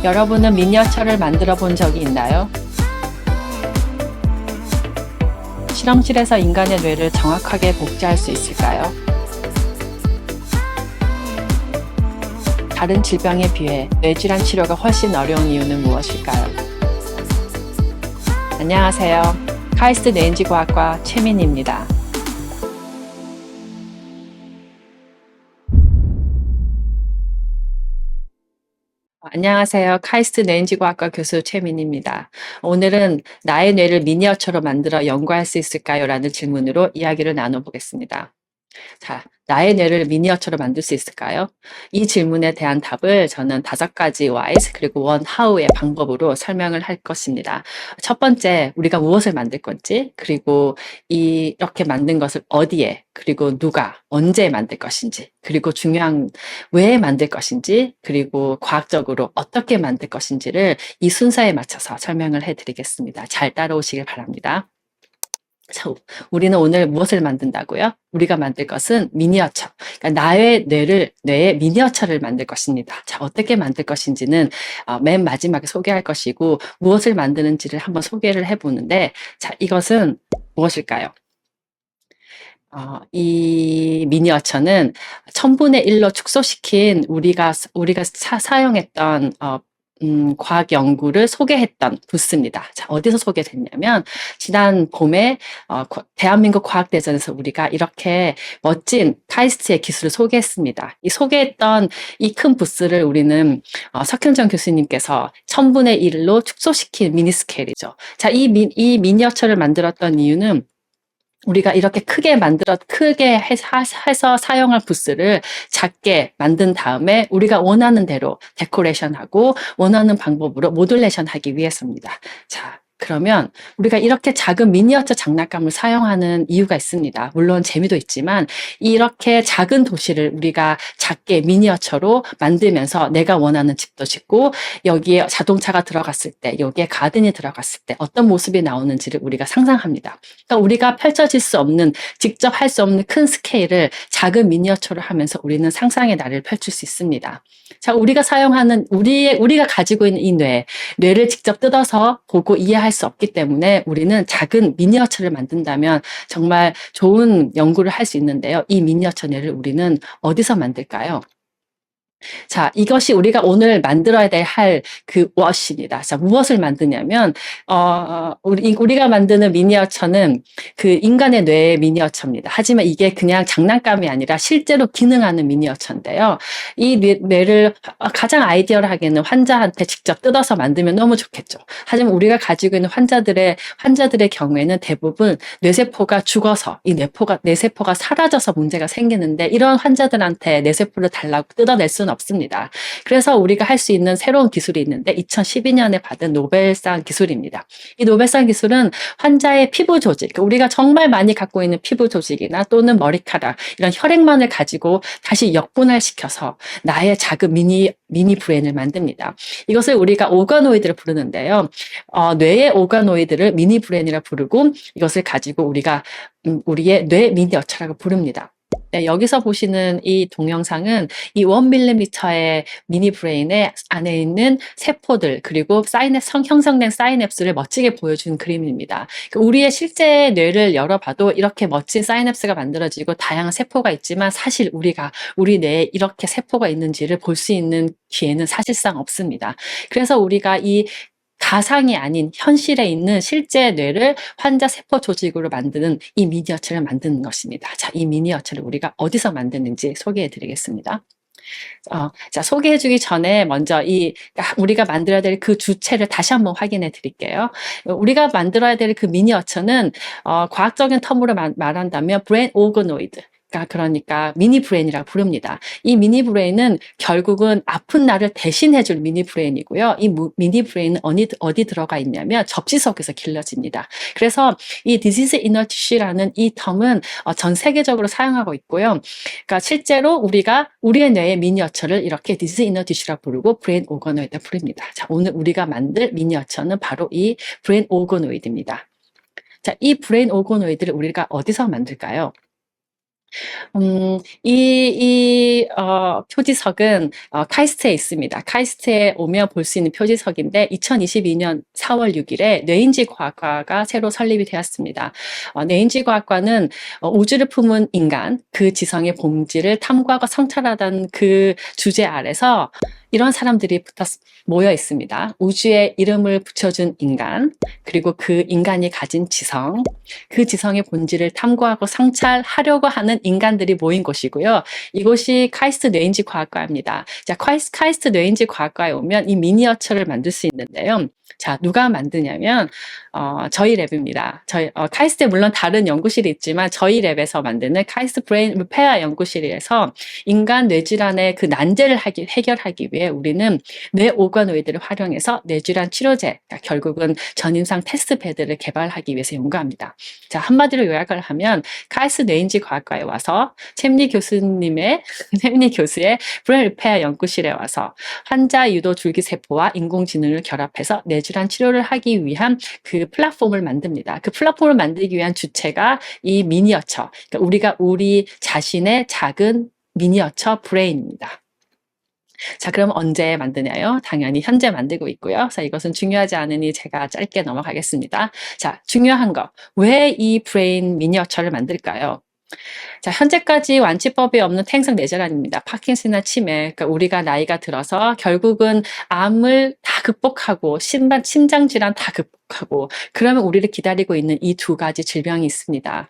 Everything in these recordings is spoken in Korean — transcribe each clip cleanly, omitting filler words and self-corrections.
여러분은 미니어처를 만들어 본 적이 있나요? 실험실에서 인간의 뇌를 정확하게 복제할 수 있을까요? 다른 질병에 비해 뇌질환 치료가 훨씬 어려운 이유는 무엇일까요? 안녕하세요. 카이스트 뇌인지과학과 최민희입니다. 안녕하세요. 카이스트 뇌인지과학과 교수 최민희입니다. 오늘은 나의 뇌를 미니어처로 만들어 연구할 수 있을까요? 라는 질문으로 이야기를 나눠보겠습니다. 자, 나의 뇌를 미니어처로 만들 수 있을까요? 이 질문에 대한 답을 저는 5가지 why's 그리고 1 how의 방법으로 설명을 할 것입니다. 첫 번째, 우리가 무엇을 만들 건지, 그리고 이렇게 만든 것을 어디에, 그리고 누가, 언제 만들 것인지, 그리고 중요한 왜 만들 것인지, 그리고 과학적으로 어떻게 만들 것인지를 이 순서에 맞춰서 설명을 해드리겠습니다. 잘 따라오시길 바랍니다. 자, 우리는 오늘 무엇을 만든다고요? 우리가 만들 것은 미니어처. 그러니까 나의 뇌의 미니어처를 만들 것입니다. 자, 어떻게 만들 것인지는 맨 마지막에 소개할 것이고, 무엇을 만드는지를 한번 소개를 해보는데, 자, 이것은 무엇일까요? 이 미니어처는 1000분의 1로 축소시킨 우리가 사용했던 과학 연구를 소개했던 부스입니다. 자, 어디서 소개됐냐면, 지난 봄에, 대한민국 과학대전에서 우리가 이렇게 멋진 카이스트의 기술을 소개했습니다. 이 소개했던 이 큰 부스를 우리는, 석현정 교수님께서 1000분의 1로 축소시킨 미니스케일이죠. 자, 이 미니어처를 만들었던 이유는 우리가 이렇게 크게 해서 사용할 부스를 작게 만든 다음에 우리가 원하는 대로 데코레이션하고 원하는 방법으로 모듈레이션 하기 위해서입니다. 자, 그러면 우리가 이렇게 작은 미니어처 장난감을 사용하는 이유가 있습니다. 물론 재미도 있지만 이렇게 작은 도시를 우리가 작게 미니어처로 만들면서 내가 원하는 집도 짓고 여기에 자동차가 들어갔을 때, 여기에 가든이 들어갔을 때 어떤 모습이 나오는지를 우리가 상상합니다. 그러니까 우리가 펼쳐질 수 없는, 직접 할 수 없는 큰 스케일을 작은 미니어처로 하면서 우리는 상상의 나래를 펼칠 수 있습니다. 자, 우리가 사용하는 우리가 가지고 있는 이 뇌를 직접 뜯어서 보고 이해할 수 없기 때문에 우리는 작은 미니어처를 만든다면 정말 좋은 연구를 할 수 있는데요. 이 미니어처 뇌를 우리는 어디서 만들까요? 자, 이것이 우리가 오늘 만들어야 할 그 무엇입니다. 자, 무엇을 만드냐면, 우리가 만드는 미니어처는 그 인간의 뇌의 미니어처입니다. 하지만 이게 그냥 장난감이 아니라 실제로 기능하는 미니어처인데요. 이 뇌를 가장 아이디얼하게는 환자한테 직접 뜯어서 만들면 너무 좋겠죠. 하지만 우리가 가지고 있는 환자들의 경우에는 대부분 뇌세포가 죽어서 뇌세포가 사라져서 문제가 생기는데 이런 환자들한테 뇌세포를 달라고 뜯어낼 수는 없습니다. 그래서 우리가 할 수 있는 새로운 기술이 있는데 2012년에 받은 노벨상 기술입니다. 이 노벨상 기술은 환자의 피부 조직, 그러니까 우리가 정말 많이 갖고 있는 피부 조직이나 또는 머리카락, 이런 혈액만을 가지고 다시 역분할시켜서 나의 작은 미니 브레인을 만듭니다. 이것을 우리가 오가노이드를 부르는데요. 뇌의 오가노이드를 미니 브레인이라 부르고 이것을 가지고 우리가 우리의 뇌 미니어처라고 부릅니다. 네, 여기서 보시는 이 동영상은 이 1mm의 미니 브레인의 안에 있는 세포들 그리고 형성된 사이냅스를 멋지게 보여준 그림입니다. 우리의 실제 뇌를 열어봐도 이렇게 멋진 사이냅스가 만들어지고 다양한 세포가 있지만 사실 우리 뇌에 이렇게 세포가 있는지를 볼 수 있는 기회는 사실상 없습니다. 그래서 우리가 이 가상이 아닌 현실에 있는 실제 뇌를 환자 세포 조직으로 만드는 이 미니어처를 만드는 것입니다. 자, 이 미니어처를 우리가 어디서 만드는지 소개해 드리겠습니다. 자, 소개해 주기 전에 먼저 우리가 만들어야 될 그 주체를 다시 한번 확인해 드릴게요. 우리가 만들어야 될 그 미니어처는, 과학적인 term으로 말한다면 브레인 오거노이드. 그러니까 미니 브레인이라고 부릅니다. 이 미니 브레인은 결국은 아픈 나를 대신해줄 미니 브레인이고요. 이 미니 브레인은 어디 들어가 있냐면 접시 속에서 길러집니다. 그래서 이 disease inner tissue라는 이 term은 전 세계적으로 사용하고 있고요. 그러니까 실제로 우리의 뇌의 미니어처를 이렇게 disease inner tissue라고 부르고 브레인 오거노이드 부릅니다. 자, 오늘 우리가 만들 미니어처는 바로 이 브레인 오거노이드입니다. 자, 이 브레인 오거노이드를 우리가 어디서 만들까요? 표지석은 카이스트에 있습니다. 카이스트에 오면 볼 수 있는 표지석인데 2022년 4월 6일에 뇌인지과학과가 새로 설립이 되었습니다. 뇌인지과학과는 우주를 품은 인간, 그 지성의 본질을 탐구하고 성찰하던 그 주제 아래서 이런 사람들이 모여 있습니다. 우주에 이름을 붙여준 인간, 그리고 그 인간이 가진 지성, 그 지성의 본질을 탐구하고 성찰하려고 하는 인간들이 모인 곳이고요. 이곳이 카이스트 뇌인지 과학과입니다. 자, 카이스트 뇌인지 과학과에 오면 이 미니어처를 만들 수 있는데요. 자, 누가 만드냐면 저희 랩입니다. 카이스트에 물론 다른 연구실이 있지만 저희 랩에서 만드는 카이스트 브레인 리페어 연구실에서 인간 뇌질환의 그 난제를 해결하기 위해 우리는 뇌 오가노이드를 활용해서 뇌질환 치료제, 그러니까 결국은 전임상 테스트 베드를 개발하기 위해서 연구합니다. 자, 한마디로 요약을 하면 카이스트 뇌인지 과학과에 와서 샘리 교수의 브레인 리페어 연구실에 와서 환자 유도 줄기세포와 인공지능을 결합해서 뇌질환 치료를 하기 위한 그 플랫폼을 만듭니다. 그 플랫폼을 만들기 위한 주체가 이 미니어처, 그러니까 우리 자신의 작은 미니어처 브레인입니다. 자, 그럼 언제 만드냐요? 당연히 현재 만들고 있고요. 그래서 이것은 중요하지 않으니 제가 짧게 넘어가겠습니다. 자, 중요한 거. 왜 이 브레인 미니어처를 만들까요? 자, 현재까지 완치법이 없는 퇴행성 뇌질환입니다. 파킨슨이나 치매, 그러니까 우리가 나이가 들어서 결국은 암을 다 극복하고 심장 질환 다 극복하고 그러면 우리를 기다리고 있는 이 두 가지 질병이 있습니다.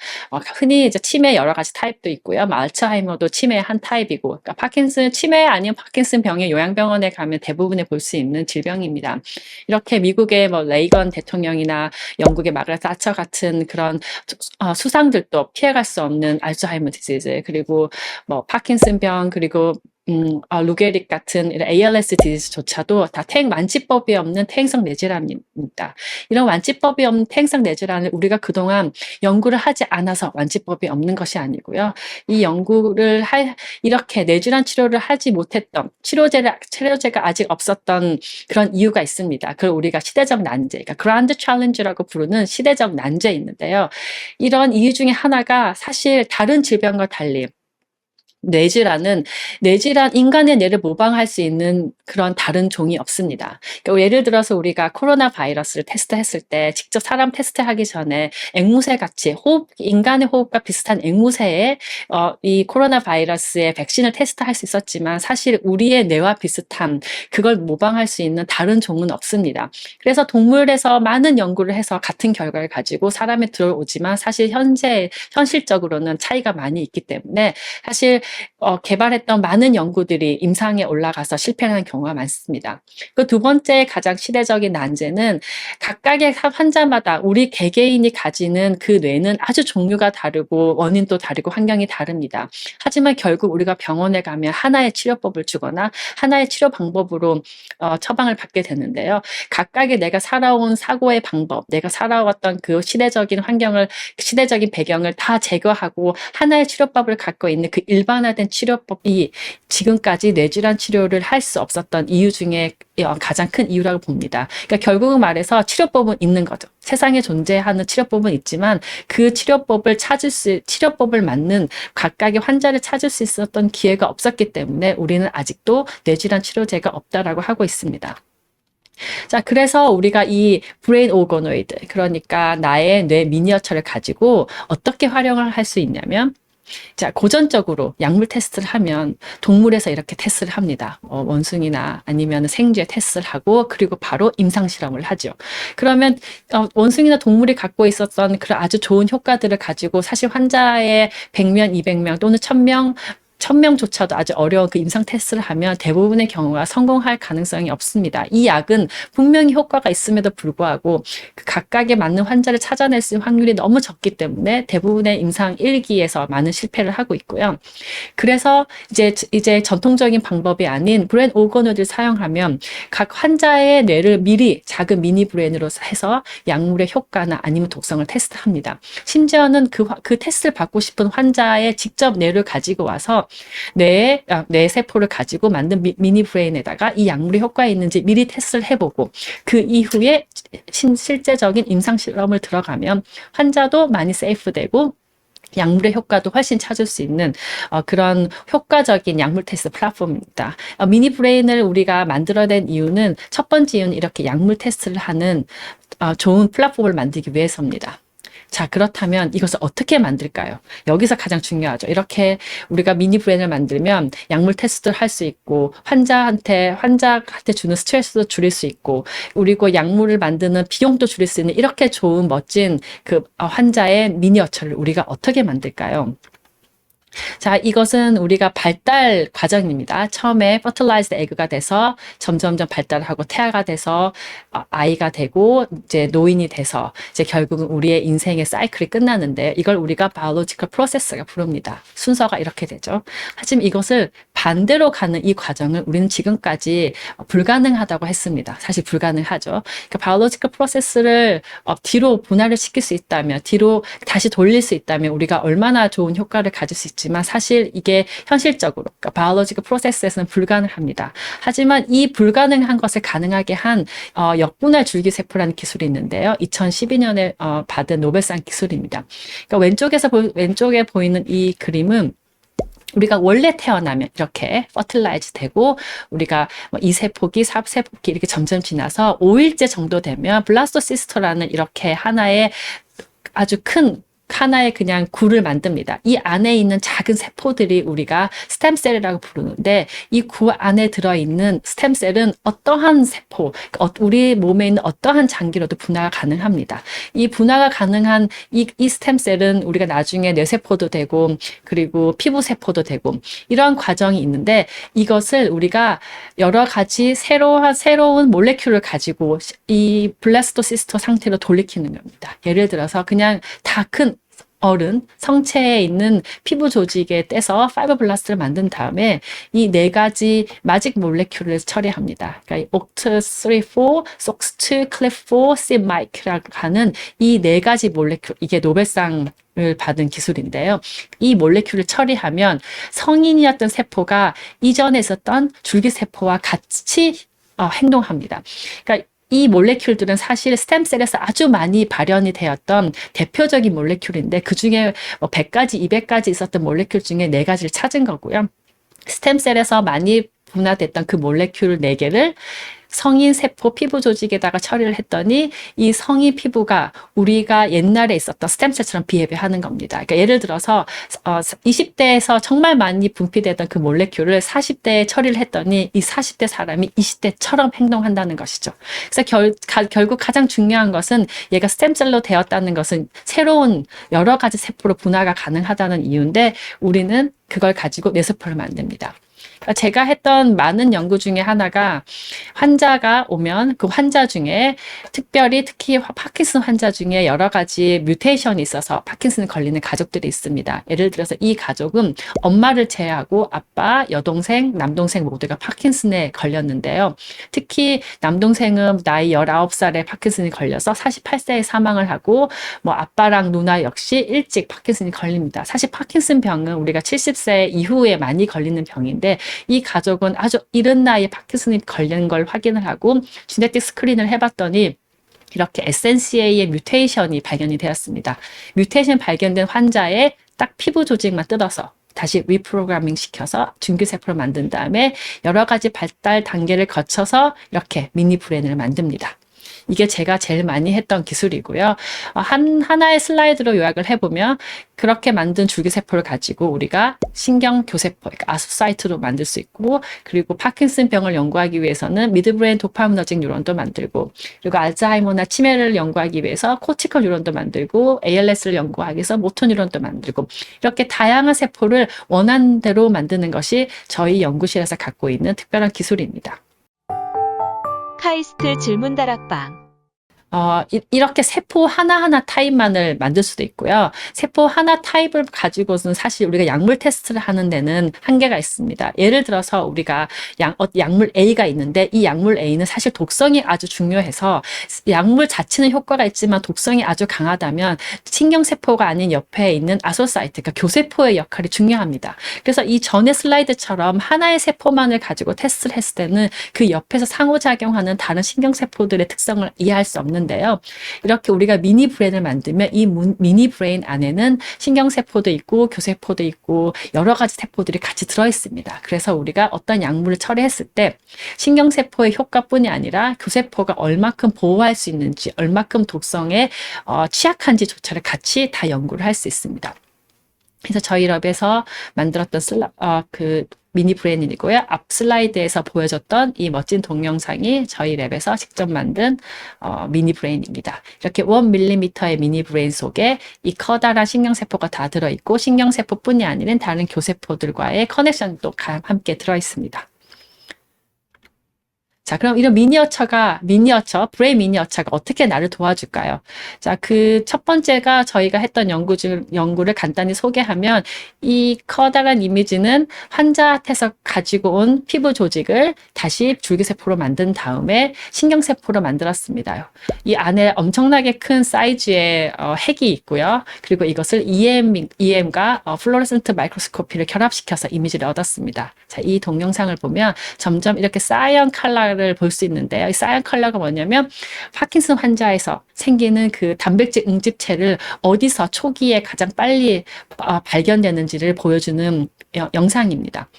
흔히 이제 치매 여러 가지 타입도 있고요. 알츠하이머도 치매의 한 타입이고, 그러니까 파킨슨 치매 아니면 파킨슨 병의 요양병원에 가면 대부분에 볼 수 있는 질병입니다. 이렇게 미국의 레이건 대통령이나 영국의 마가렛 사처 같은 그런 수상들도 피해갈 수 없는 알츠하이머 디지즈, 그리고 파킨슨병, 그리고 루게릭 같은 이런 ALS 디지즈조차도 다 완치법이 없는 퇴행성 뇌질환입니다. 이런 완치법이 없는 퇴행성 뇌질환을 우리가 그동안 연구를 하지 않아서 완치법이 없는 것이 아니고요. 이 연구를 이렇게 뇌질환 치료를 하지 못했던 치료제가 아직 없었던 그런 이유가 있습니다. 그걸 우리가 시대적 난제, 그러니까 그란드 챌린지라고 부르는 시대적 난제 있는데요. 이런 이유 중에 하나가 사실 다른 질병과 달리 뇌질환, 인간의 뇌를 모방할 수 있는 그런 다른 종이 없습니다. 그러니까 예를 들어서 우리가 코로나 바이러스를 테스트했을 때 직접 사람 테스트하기 전에 앵무새 같이 인간의 호흡과 비슷한 앵무새에 이 코로나 바이러스의 백신을 테스트할 수 있었지만 사실 우리의 뇌와 비슷한 그걸 모방할 수 있는 다른 종은 없습니다. 그래서 동물에서 많은 연구를 해서 같은 결과를 가지고 사람에 들어오지만 사실 현실적으로는 차이가 많이 있기 때문에 사실 개발했던 많은 연구들이 임상에 올라가서 실패하는 경우가 많습니다. 그 두 번째 가장 시대적인 난제는 각각의 환자마다 우리 개개인이 가지는 그 뇌는 아주 종류가 다르고 원인도 다르고 환경이 다릅니다. 하지만 결국 우리가 병원에 가면 하나의 치료법을 주거나 하나의 치료 방법으로 처방을 받게 되는데요. 각각의 내가 살아온 사고의 방법, 내가 살아왔던 그 시대적인 배경을 다 제거하고 하나의 치료법을 갖고 있는 그 일반화된 치료법이 지금까지 뇌질환 치료를 할 수 없었던 이유 중에 가장 큰 이유라고 봅니다. 그러니까 결국은 말해서 치료법은 있는 거죠. 세상에 존재하는 치료법은 있지만 그 치료법을 맞는 각각의 환자를 찾을 수 있었던 기회가 없었기 때문에 우리는 아직도 뇌질환 치료제가 없다라고 하고 있습니다. 자, 그래서 우리가 이 브레인 오거노이드, 그러니까 나의 뇌 미니어처를 가지고 어떻게 활용을 할 수 있냐면, 자, 고전적으로 약물 테스트를 하면 동물에서 이렇게 테스트를 합니다. 원숭이나 아니면 생쥐에 테스트를 하고 그리고 바로 임상 실험을 하죠. 그러면 원숭이나 동물이 갖고 있었던 그런 아주 좋은 효과들을 가지고 사실 환자의 100명, 200명 또는 1000명조차도 아주 어려운 그 임상 테스트를 하면 대부분의 경우가 성공할 가능성이 없습니다. 이 약은 분명히 효과가 있음에도 불구하고 그 각각에 맞는 환자를 찾아낼 수 있는 확률이 너무 적기 때문에 대부분의 임상 1기에서 많은 실패를 하고 있고요. 그래서 이제 전통적인 방법이 아닌 브레인 오거노이드를 사용하면 각 환자의 뇌를 미리 작은 미니 브레인으로 해서 약물의 효과나 아니면 독성을 테스트합니다. 심지어는 그 테스트를 받고 싶은 환자의 직접 뇌를 가지고 와서 뇌 세포를 가지고 만든 미니 브레인에다가 이 약물이 효과가 있는지 미리 테스트를 해보고 그 이후에 실제적인 임상 실험을 들어가면 환자도 많이 세이프되고 약물의 효과도 훨씬 찾을 수 있는 그런 효과적인 약물 테스트 플랫폼입니다. 미니 브레인을 우리가 만들어낸 이유는 첫 번째 이유는 이렇게 약물 테스트를 하는 좋은 플랫폼을 만들기 위해서입니다. 자, 그렇다면 이것을 어떻게 만들까요? 여기서 가장 중요하죠. 이렇게 우리가 미니 브레인을 만들면 약물 테스트를 할 수 있고 환자한테 주는 스트레스도 줄일 수 있고 그리고 약물을 만드는 비용도 줄일 수 있는 이렇게 좋은 멋진 그 환자의 미니어처를 우리가 어떻게 만들까요? 자, 이것은 우리가 발달 과정입니다. 처음에 fertilized egg가 돼서 점점점 발달하고 태아가 돼서 아이가 되고 이제 노인이 돼서 이제 결국은 우리의 인생의 사이클이 끝나는데 이걸 우리가 biological process가 부릅니다. 순서가 이렇게 되죠. 하지만 이것을 반대로 가는 이 과정을 우리는 지금까지 불가능하다고 했습니다. 사실 불가능하죠. 그러니까 biological process를 뒤로 분할을 시킬 수 있다면, 뒤로 다시 돌릴 수 있다면 우리가 얼마나 좋은 효과를 가질 수 있지만 사실 이게 현실적으로 그러니까 biological process에서는 불가능합니다. 하지만 이 불가능한 것을 가능하게 한 역분할 줄기세포라는 기술이 있는데요. 2012년에 받은 노벨상 기술입니다. 그러니까 왼쪽에 보이는 이 그림은 우리가 원래 태어나면 이렇게 퍼틸라이즈 되고 우리가 2세포기, 4세포기 이렇게 점점 지나서 5일째 정도 되면 블라스토시스트라는 이렇게 하나의 아주 큰 하나의 그냥 굴을 만듭니다. 이 안에 있는 작은 세포들이 우리가 스템셀이라고 부르는데 이 구 안에 들어있는 스템셀은 어떠한 세포, 우리 몸에 있는 어떠한 장기로도 분화가 가능합니다. 이 분화가 가능한 이 스템셀은 우리가 나중에 뇌세포도 되고 그리고 피부세포도 되고 이러한 과정이 있는데 이것을 우리가 여러 가지 새로운 몰레큘을 가지고 이 블라스토시스트 상태로 돌리키는 겁니다. 예를 들어서 그냥 다 큰 어른, 성체에 있는 피부 조직에 떼서 파이브블라스트를 만든 다음에 이 네 가지 마직 몰레큘을 처리합니다. 그러니까 OCT3, SOX2, CLEF4, CMYC라고 하는 이 네 가지 몰레큘, 이게 노벨상을 받은 기술인데요. 이 몰레큘을 처리하면 성인이었던 세포가 이전에 있었던 줄기세포와 같이 행동합니다. 그러니까 이 몰레큘들은 사실 스템셀에서 아주 많이 발현이 되었던 대표적인 몰레큘인데 그 중에 100가지, 200가지 있었던 몰레큘 중에 4가지를 찾은 거고요. 스템셀에서 많이 분화됐던 그 몰레큘 4개를 성인 세포 피부 조직에다가 처리를 했더니 이 성인 피부가 우리가 옛날에 있었던 스템셀처럼 비헤비하는 겁니다. 그러니까 예를 들어서 20대에서 정말 많이 분비되던 그 몰레큘을 40대에 처리를 했더니 이 40대 사람이 20대처럼 행동한다는 것이죠. 그래서 결국 가장 중요한 것은 얘가 스템셀로 되었다는 것은 새로운 여러 가지 세포로 분화가 가능하다는 이유인데 우리는 그걸 가지고 뇌세포를 만듭니다. 제가 했던 많은 연구 중에 하나가 환자가 오면 그 환자 중에 특히 파킨슨 환자 중에 여러 가지 뮤테이션이 있어서 파킨슨에 걸리는 가족들이 있습니다. 예를 들어서 이 가족은 엄마를 제외하고 아빠, 여동생, 남동생 모두가 파킨슨에 걸렸는데요. 특히 남동생은 나이 19살에 파킨슨이 걸려서 48세에 사망을 하고 아빠랑 누나 역시 일찍 파킨슨이 걸립니다. 사실 파킨슨 병은 우리가 70세 이후에 많이 걸리는 병인데 이 가족은 아주 이른 나이에 파킨슨이 걸린 걸 확인을 하고 지네틱 스크린을 해봤더니 이렇게 SNCA의 뮤테이션이 발견이 되었습니다. 뮤테이션 발견된 환자의 딱 피부 조직만 뜯어서 다시 리프로그래밍 시켜서 준규세포를 만든 다음에 여러 가지 발달 단계를 거쳐서 이렇게 미니 브레인을 만듭니다. 이게 제가 제일 많이 했던 기술이고요. 하나의 슬라이드로 요약을 해보면 그렇게 만든 줄기세포를 가지고 우리가 신경교세포, 그러니까 아소사이트로 만들 수 있고 그리고 파킨슨 병을 연구하기 위해서는 미드브레인 도파미너직 뉴런도 만들고 그리고 알츠하이머나 치매를 연구하기 위해서 코티컬 뉴런도 만들고 ALS를 연구하기 위해서 모터 뉴런도 만들고 이렇게 다양한 세포를 원하는 대로 만드는 것이 저희 연구실에서 갖고 있는 특별한 기술입니다. 카이스트 질문 다락방. 이렇게 세포 하나하나 타입만을 만들 수도 있고요. 세포 하나 타입을 가지고는 사실 우리가 약물 테스트를 하는 데는 한계가 있습니다. 예를 들어서 우리가 약물 A가 있는데 이 약물 A는 사실 독성이 아주 중요해서 약물 자체는 효과가 있지만 독성이 아주 강하다면 신경세포가 아닌 옆에 있는 아소사이트, 그러니까 교세포의 역할이 중요합니다. 그래서 이 전의 슬라이드처럼 하나의 세포만을 가지고 테스트를 했을 때는 그 옆에서 상호작용하는 다른 신경세포들의 특성을 이해할 수 없는 있는데요. 이렇게 우리가 미니 브레인을 만들면 이 미니 브레인 안에는 신경세포도 있고 교세포도 있고 여러 가지 세포들이 같이 들어 있습니다. 그래서 우리가 어떤 약물을 처리했을 때 신경세포의 효과뿐이 아니라 교세포가 얼마큼 보호할 수 있는지, 얼마큼 독성에 취약한지조차를 같이 다 연구를 할 수 있습니다. 그래서 저희 랩에서 만들었던 그 미니 브레인이고요. 앞 슬라이드에서 보여줬던 이 멋진 동영상이 저희 랩에서 직접 만든 미니 브레인입니다. 이렇게 1mm의 미니 브레인 속에 이 커다란 신경세포가 다 들어있고 신경세포뿐이 아니라 다른 교세포들과의 커넥션도 함께 들어있습니다. 자, 그럼 이런 브레인 미니어처가 어떻게 나를 도와줄까요? 자, 그 첫 번째가 저희가 했던 연구를 간단히 소개하면 이 커다란 이미지는 환자한테서 가지고 온 피부 조직을 다시 줄기세포로 만든 다음에 신경세포로 만들었습니다. 이 안에 엄청나게 큰 사이즈의 핵이 있고요. 그리고 이것을 EM과 플로레센트 마이크로스코피를 결합시켜서 이미지를 얻었습니다. 자, 이 동영상을 보면 점점 이렇게 사이언 컬러를 볼 수 있는데요. 이 사이언 컬러가 뭐냐면 파킨슨 환자에서 생기는 그 단백질 응집체를 어디서 초기에 가장 빨리 발견되는지를 보여주는 영상입니다.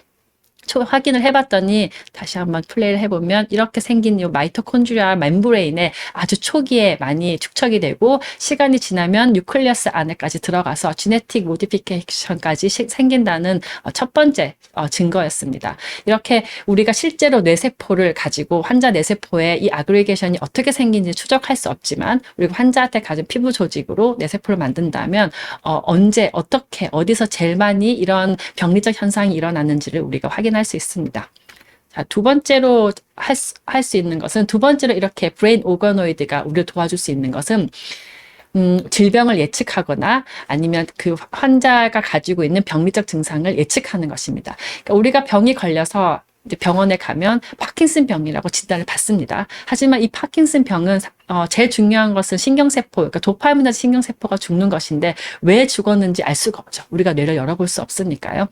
확인을 해봤더니 다시 한번 플레이를 해보면 이렇게 생긴 이 마이토콘드리아 멤브레인에 아주 초기에 많이 축적이 되고 시간이 지나면 뉴클리어스 안에까지 들어가서 지네틱 모디피케이션까지 생긴다는 첫 번째 증거였습니다. 이렇게 우리가 실제로 뇌세포를 가지고 환자 뇌세포에 이 아그리게이션이 어떻게 생긴지 추적할 수 없지만 우리가 환자한테 가진 피부 조직으로 뇌세포를 만든다면 언제 어떻게 어디서 제일 많이 이런 병리적 현상이 일어나는지를 우리가 확인할 수 있습니다. 자, 두 번째로 할 수 있는 것은 두 번째로 이렇게 브레인 오거노이드가 우리를 도와줄 수 있는 것은 질병을 예측하거나 아니면 그 환자가 가지고 있는 병리적 증상을 예측하는 것입니다. 그러니까 우리가 병이 걸려서 이제 병원에 가면 파킨슨 병이라고 진단을 받습니다. 하지만 이 파킨슨 병은 제일 중요한 것은 신경세포, 그러니까 도파민화 신경세포가 죽는 것인데 왜 죽었는지 알 수가 없죠. 우리가 뇌를 열어볼 수 없으니까요.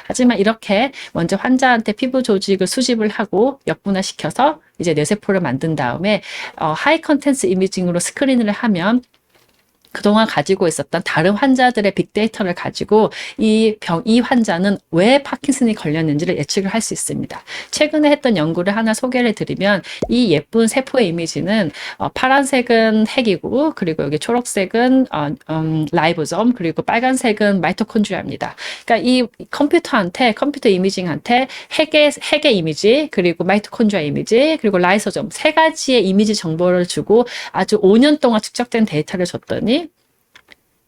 하지만 이렇게 먼저 환자한테 피부 조직을 수집을 하고 역분화시켜서 이제 뇌세포를 만든 다음에 하이 컨텐츠 이미징으로 스크린을 하면 그동안 가지고 있었던 다른 환자들의 빅데이터를 가지고 이 환자는 왜 파킨슨이 걸렸는지를 예측을 할 수 있습니다. 최근에 했던 연구를 하나 소개를 드리면 이 예쁜 세포의 이미지는 파란색은 핵이고 그리고 여기 초록색은 라이보솜 그리고 빨간색은 마이토콘드리아입니다. 그러니까 이 컴퓨터 이미징한테 핵의 이미지 그리고 마이토콘드리아 이미지 그리고 라이소솜 세 가지의 이미지 정보를 주고 아주 5년 동안 축적된 데이터를 줬더니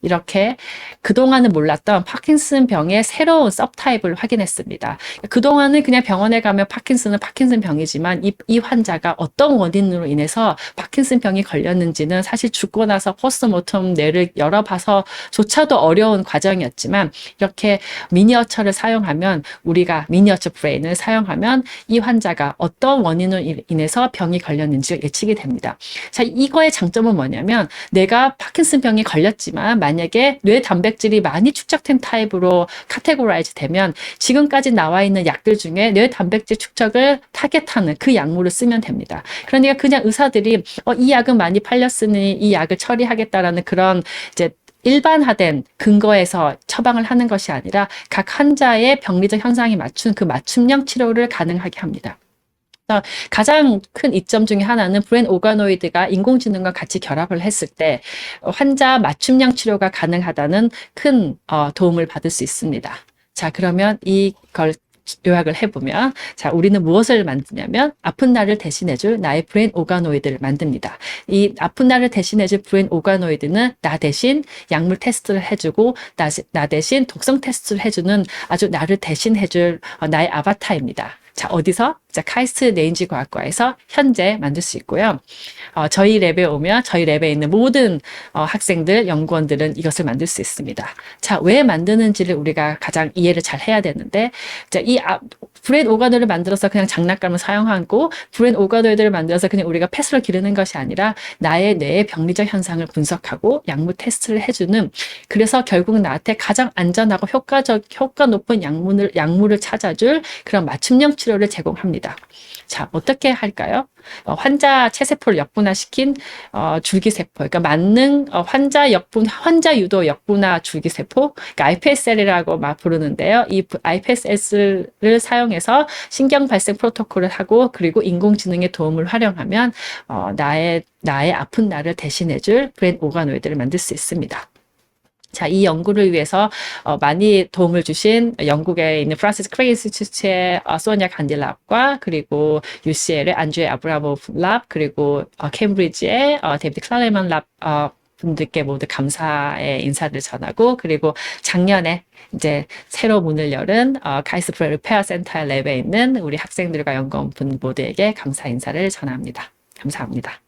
이렇게 그동안은 몰랐던 파킨슨 병의 새로운 서브타입을 확인했습니다. 그동안은 그냥 병원에 가면 파킨슨은 파킨슨 병이지만 이 환자가 어떤 원인으로 인해서 파킨슨 병이 걸렸는지는 사실 죽고 나서 포스트모텀 뇌를 열어봐서 조차도 어려운 과정이었지만 이렇게 미니어처를 사용하면 우리가 미니어처 브레인을 사용하면 이 환자가 어떤 원인으로 인해서 병이 걸렸는지 예측이 됩니다. 자, 이거의 장점은 뭐냐면 내가 파킨슨 병이 걸렸지만 만약에 뇌 단백질이 많이 축적된 타입으로 카테고라이즈 되면 지금까지 나와 있는 약들 중에 뇌 단백질 축적을 타겟하는 그 약물을 쓰면 됩니다. 그러니까 그냥 의사들이 이 약은 많이 팔렸으니 이 약을 처리하겠다라는 그런 이제 일반화된 근거에서 처방을 하는 것이 아니라 각 환자의 병리적 현상에 맞춘 그 맞춤형 치료를 가능하게 합니다. 가장 큰 이점 중에 하나는 브레인 오가노이드가 인공지능과 같이 결합을 했을 때 환자 맞춤형 치료가 가능하다는 큰 도움을 받을 수 있습니다. 자, 그러면 이걸 요약을 해보면 자, 우리는 무엇을 만드냐면 아픈 나를 대신해줄 나의 브레인 오가노이드를 만듭니다. 이 아픈 나를 대신해줄 브레인 오가노이드는 나 대신 약물 테스트를 해주고 나 대신 독성 테스트를 해주는 아주 나를 대신해줄 나의 아바타입니다. 자, 어디서? 자, 카이스트 레인지 과학과에서 현재 만들 수 있고요. 저희 랩에 오면 저희 랩에 있는 모든 학생들, 연구원들은 이것을 만들 수 있습니다. 자, 왜 만드는지를 우리가 가장 이해를 잘 해야 되는데, 자, 브레인 오가노이드를 만들어서 그냥 장난감을 사용하고, 브레인 오가노이드를 만들어서 그냥 우리가 패스를 기르는 것이 아니라, 나의 뇌의 병리적 현상을 분석하고, 약물 테스트를 해주는, 그래서 결국 나한테 가장 안전하고 효과 높은 약물을 찾아줄 그런 맞춤형 치료를 제공합니다. 있습니다. 자, 어떻게 할까요? 환자 체세포를 역분화시킨 줄기세포, 그러니까 만능 환자 유도 역분화 줄기세포, 그러니까 iPSL이라고 막 부르는데요. 이 iPSL을 사용해서 신경 발생 프로토콜을 하고 그리고 인공지능의 도움을 활용하면 나의 아픈 날을 대신해줄 브레인 오가노이드를 만들 수 있습니다. 자, 이 연구를 위해서 많이 도움을 주신 영국에 있는 프란시스 크레이 인스티튜트의 소니아 간딜랍과 그리고 UCL의 안드레 아브라모프 랍 그리고 케임브리지의 데이비드 클라레먼 랍 분들께 모두 감사의 인사를 전하고 그리고 작년에 이제 새로 문을 열은 카이스 브레인 리페어 센터 랩에 있는 우리 학생들과 연구원분 모두에게 감사 인사를 전합니다. 감사합니다.